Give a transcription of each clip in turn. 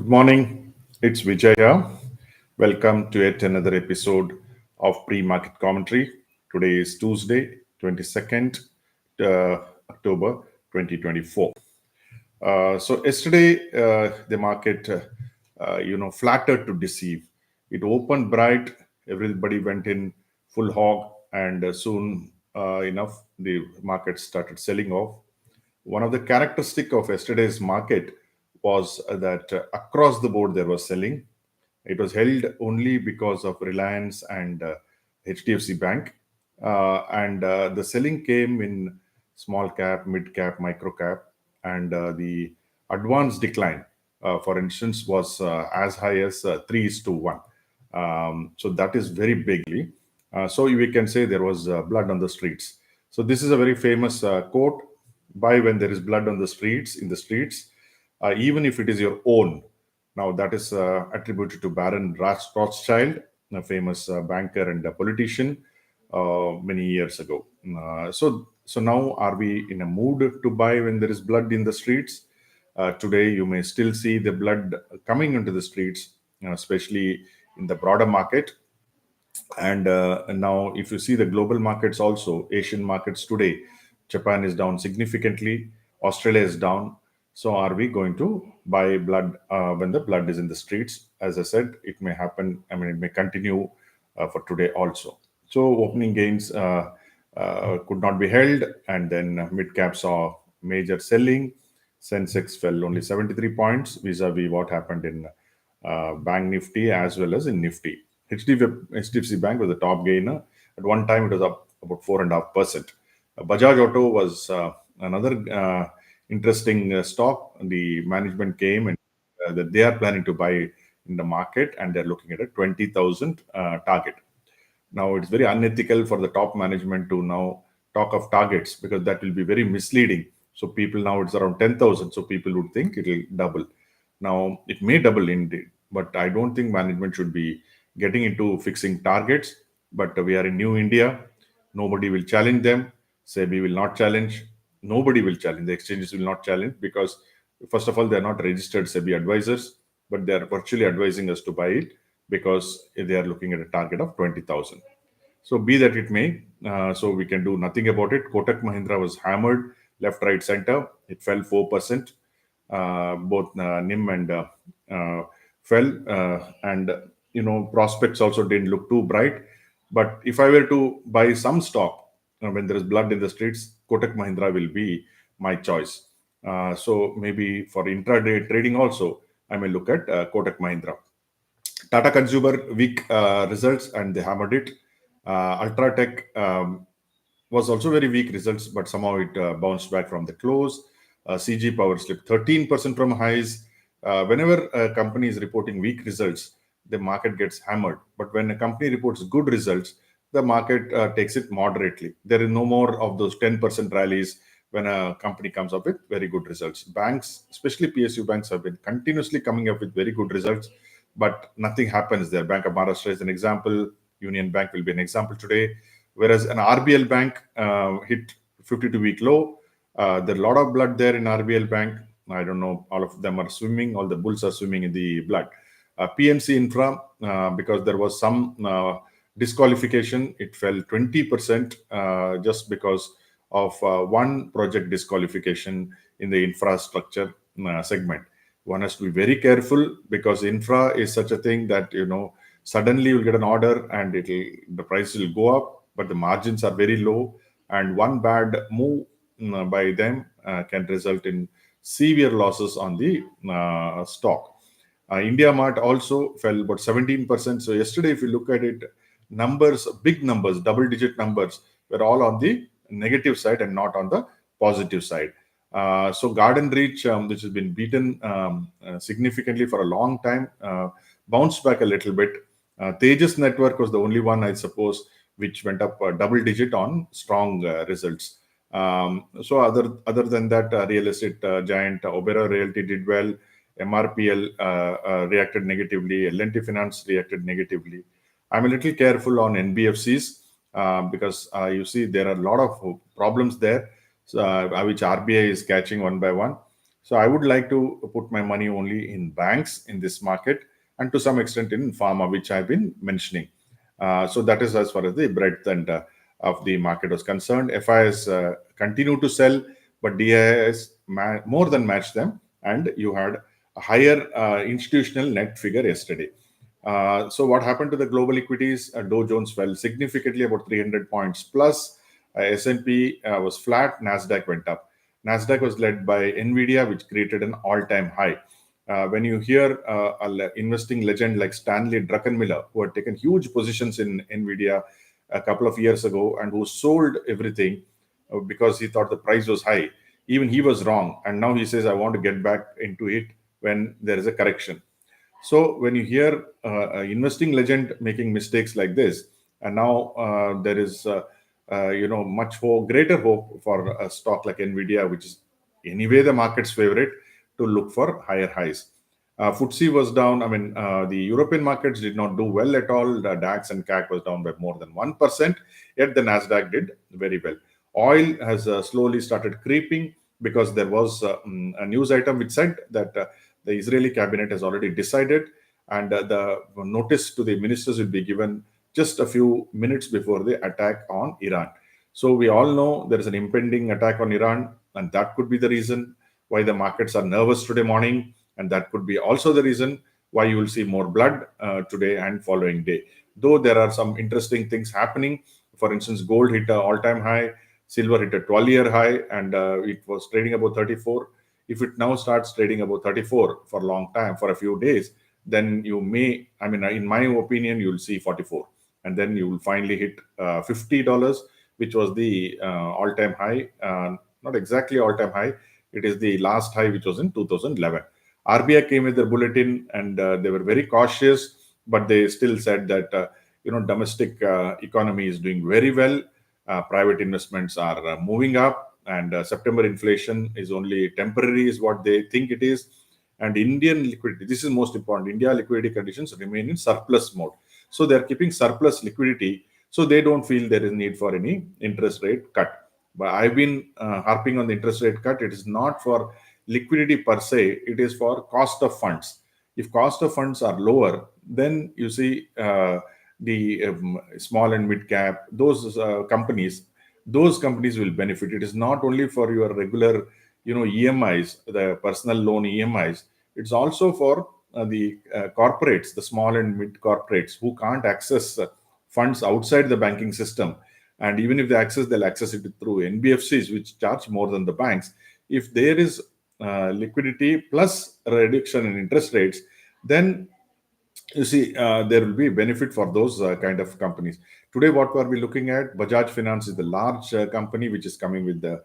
Good morning. It's Vijaya. Welcome to yet another episode of Pre-Market Commentary. Today is Tuesday, 22nd October 2024. So yesterday, the market, flattered to deceive. It opened bright. Everybody went in full hog, and soon enough, the market started selling off. One of the characteristic of yesterday's market was that across the board there was selling. It was held only because of Reliance and HDFC Bank, and the selling came in small cap, mid cap, micro cap, and the advance decline, for instance, was as high as 3:1. So that is very bigly. So we can say there was blood on the streets. So this is a very famous quote: "Buy when there is blood on the streets, in the streets, even if it is your own." Now that is attributed to Baron Rothschild, a famous banker and a politician many years ago. So now are we in a mood to buy when there is blood in the streets? Today you may still see the blood coming into the streets, especially in the broader market. And now, if you see the global markets also, Asian markets today, Japan is down significantly, Australia is down. So, are we going to buy blood when the blood is in the streets? As I said, it may happen, I mean, it may continue for today also. So, opening gains could not be held, and then mid cap saw major selling. Sensex fell only 73 points vis a vis what happened in Bank Nifty as well as in Nifty. HDFC Bank was the top gainer. At one time, it was up about 4.5%. Bajaj Auto was another interesting stock. The management came and that they are planning to buy in the market, and they're looking at a 20,000 target. Now, it's very unethical for the top management to now talk of targets, because that will be very misleading. So people, now it's around 10,000. So people would think it will double. Now, it may double indeed, but I don't think management should be getting into fixing targets. But we are in New India. Nobody will challenge them. SEBI will not challenge. Nobody will challenge. The exchanges will not challenge, because, first of all, they are not registered SEBI advisors, but they are virtually advising us to buy it because they are looking at a target of 20,000. So be that it may, so we can do nothing about it. Kotak Mahindra was hammered left, right, center. It fell 4%. Both NIM and fell, and prospects also didn't look too bright. But if I were to buy some stock when there is blood in the streets, Kotak Mahindra will be my choice. So maybe for intraday trading also, I may look at Kotak Mahindra. Tata Consumer weak results, and they hammered it. Ultratech was also very weak results, but somehow it bounced back from the close. CG Power slipped 13% from highs. Whenever a company is reporting weak results, the market gets hammered. But when a company reports good results, the market takes it moderately. There is no more of those 10% rallies when a company comes up with very good results. Banks, especially PSU banks, have been continuously coming up with very good results, but nothing happens there. Bank of Maharashtra is an example. Union Bank will be an example today. Whereas an RBL Bank hit 52-week low. There's a lot of blood there in RBL Bank. I don't know, all of them are swimming, all the bulls are swimming in the blood. PNC Infra, because there was some disqualification, it fell 20% just because of one project disqualification in the infrastructure segment. One has to be very careful, because infra is such a thing that suddenly you'll get an order and the price will go up, but the margins are very low, and one bad move by them can result in severe losses on the stock. India Mart also fell about 17%. So yesterday, if you look at it, numbers, big numbers, double-digit numbers, were all on the negative side and not on the positive side. So Garden Reach, which has been beaten significantly for a long time, bounced back a little bit. Tejas Network was the only one, I suppose, which went up double-digit on strong results. So other than that, real estate giant Oberoi Realty did well. MRPL reacted negatively. L&T Finance reacted negatively. I'm a little careful on NBFCs because you see there are a lot of problems there, which RBI is catching one by one. So I would like to put my money only in banks in this market, and to some extent in pharma, which I've been mentioning. So that is as far as the breadth and of the market was concerned. FIs continue to sell, but DIS more than matched them, and you had a higher institutional net figure yesterday. So what happened to the global equities? Dow Jones fell significantly, about 300 points plus. S&P was flat. Nasdaq went up. Nasdaq was led by Nvidia, which created an all-time high. When you hear an investing legend like Stanley Druckenmiller, who had taken huge positions in Nvidia a couple of years ago and who sold everything because he thought the price was high, even he was wrong. And now he says, I want to get back into it when there is a correction. So when you hear an investing legend making mistakes like this, and now there is much more greater hope for a stock like Nvidia, which is anyway the market's favorite, to look for higher highs. FTSE was down. I mean, the European markets did not do well at all. The DAX and CAC was down by more than 1%, yet the Nasdaq did very well. Oil has slowly started creeping because there was a news item which said that the Israeli cabinet has already decided, and the notice to the ministers will be given just a few minutes before the attack on Iran. So we all know there is an impending attack on Iran, and that could be the reason why the markets are nervous today morning, and that could be also the reason why you will see more blood today and following day. Though there are some interesting things happening. For instance, gold hit an all-time high, silver hit a 12-year high, and it was trading about 34. If it now starts trading about 34 for a long time, for a few days, then you may, I mean, in my opinion, you'll see 44. And then you will finally hit $50, which was the all-time high. Not exactly all-time high. It is the last high, which was in 2011. RBI came with their bulletin, and they were very cautious, but they still said that domestic economy is doing very well. Private investments are moving up, and September inflation is only temporary, is what they think it is. And Indian liquidity, this is most important, India liquidity conditions remain in surplus mode. So they're keeping surplus liquidity, so they don't feel there is need for any interest rate cut. But I've been harping on the interest rate cut. It is not for liquidity per se, it is for cost of funds. If cost of funds are lower, then you see the small and mid cap, those companies will benefit. It is not only for your regular EMIs, the personal loan EMIs. It's also for the corporates, the small and mid corporates who can't access funds outside the banking system. And even if they access, they'll access it through NBFCs, which charge more than the banks. If there is liquidity plus a reduction in interest rates, then you see there will be benefit for those kind of companies. Today, what are we looking at? Bajaj Finance is the large company which is coming with the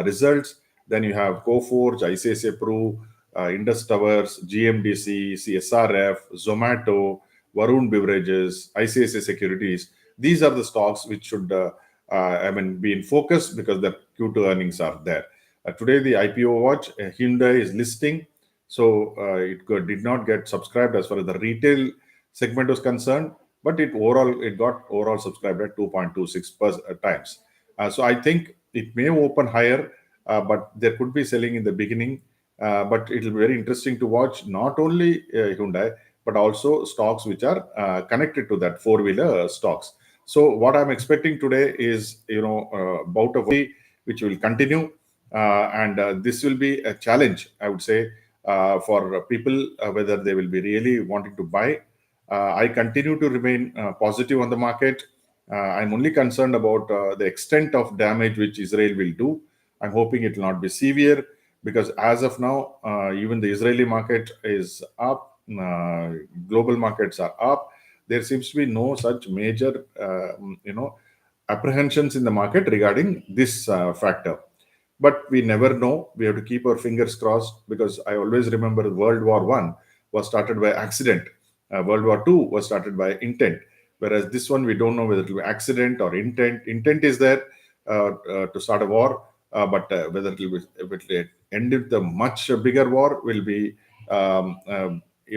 results. Then you have Coforge, ICICI Pru, Indus Towers, GMDC, CSRF, Zomato, Varun Beverages, ICICI Securities. These are the stocks which should be in focus because the Q2 earnings are there. Today, the IPO watch, Hyundai is listing. So did not get subscribed as far as the retail segment was concerned, but it got overall subscribed at 2.26 times. So I think it may open higher, but there could be selling in the beginning. But it will be very interesting to watch not only Hyundai, but also stocks which are connected to that four-wheeler stocks. So what I'm expecting today is bout of which will continue, and this will be a challenge, I would say, for people whether they will be really wanting to buy. I continue to remain positive on the market. I'm only concerned about the extent of damage which Israel will do. I'm hoping it will not be severe because as of now, even the Israeli market is up, global markets are up. There seems to be no such major, apprehensions in the market regarding this factor. But we never know. We have to keep our fingers crossed because I always remember World War One was started by accident. World War Two was started by intent. Whereas this one, we don't know whether it will be accident or intent. Intent is there to start a war, but whether if it will end with a much bigger war will be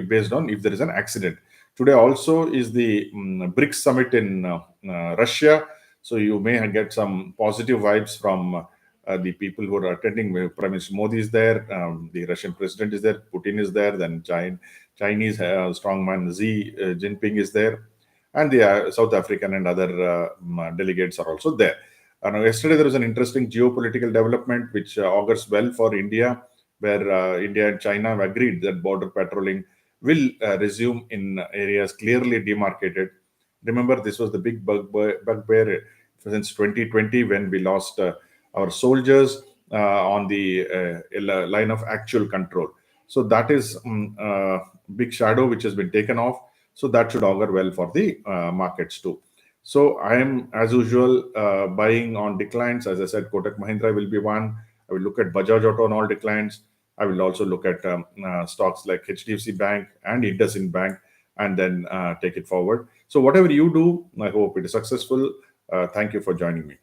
based on if there is an accident. Today also is the BRICS summit in Russia, so you may get some positive vibes from the people who are attending. Prime Minister Modi is there, the Russian president is there, Putin is there, then Chinese strongman Xi Jinping is there, and the South African and other delegates are also there. Yesterday, there was an interesting geopolitical development which augurs well for India, where India and China have agreed that border patrolling will resume in areas clearly demarcated. Remember, this was the big bugbear since 2020 when we lost our soldiers on the line of actual control. So that is big shadow which has been taken off. So that should augur well for the markets too. So I am, as usual, buying on declines. As I said, Kotak Mahindra will be one. I will look at Bajaj Auto on all declines. I will also look at stocks like HDFC Bank and IndusInd Bank, and then take it forward. So whatever you do, I hope it is successful. Thank you for joining me.